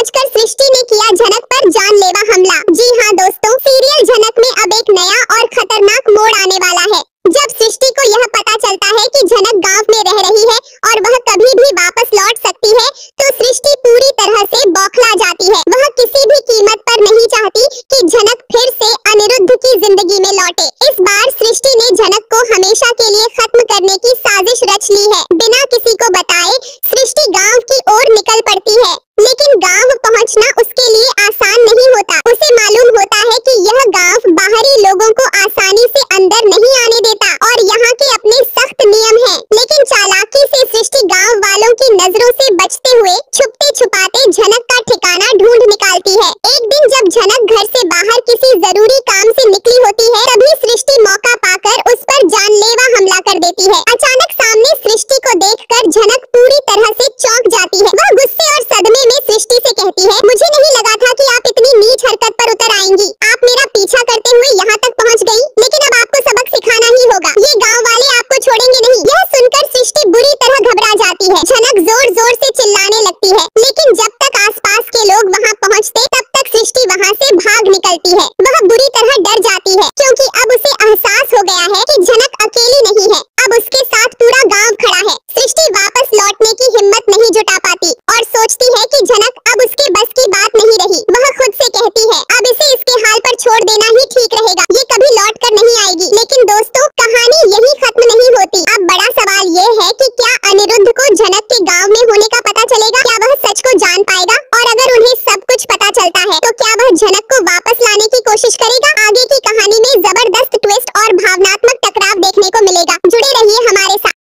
समझकर सृष्टि ने किया झनक पर जानलेवा हमला। जी हाँ दोस्तों, सीरियल झनक में अब एक नया और खतरनाक मोड़ आने वाला है। जब सृष्टि को यह पता चलता है कि झनक गांव में रह रही है और वह कभी भी वापस लौट सकती है, तो सृष्टि पूरी तरह से बौखला जाती है। वह किसी भी कीमत पर नहीं चाहती कि झनक फिर से अनिरुद्ध की जिंदगी में लौटे। इस बार सृष्टि ने झनक को हमेशा के लिए खत्म करने की साजिश रच ली है। बिना किसी को बताए सृष्टि गांव की ओर निकल पड़ती है, लेकिन गांव पहुंचना उसके लिए आसान नहीं होता। उसे मालूम होता है कि यह गांव बाहरी लोगों को आसानी से अंदर नहीं आने देता और यहाँ के अपने सख्त नियम हैं। लेकिन चालाकी से सृष्टि गांव वालों की नजरों से बचते हुए छुपते छुपाते झनक का ठिकाना ढूंढ निकालती है। एक दिन जब झनक घर से बाहर किसी जरूरी काम से निकली होती है, तभी सृष्टि मौका पाकर उस पर जानलेवा हमला कर देती है। अचानक सामने सृष्टि को देखकर झनक पूरी तरह से चौंक जाती है। वह गुस्से और सदमे में सृष्टि से कहती है, मुझे नहीं लगा था कि आप इतनी नीच हरकत पर उतर आएंगी। आप मेरा पीछा करते हुए यहाँ तक पहुँच गई, लेकिन अब आपको सबक सिखाना ही होगा। ये गांव वाले आपको छोड़ेंगे नहीं। यह सुनकर सृष्टि बुरी तरह घबरा जाती है। झनक जोर जोर से चिल्लाने लगती है, लेकिन जब तक आसपास के लोग वहाँ पहुँचते तब तक सृष्टि वहाँ से भाग निकलती है। वह बुरी तरह डर जाती है, क्योंकि अब उसे एहसास हो गया है कि झनक अकेली नहीं है, अब उसके साथ पूरा गांव खड़ा है। सृष्टि वापस लौटने की हिम्मत नहीं जुटा पाती और सोचती है कि झनक अब उसके बस की बात नहीं रही। वह खुद से कहती है, अब इसे इसके हाल पर छोड़ देना ही ठीक रहेगा। ये कभी लौट कर नहीं आएगी। लेकिन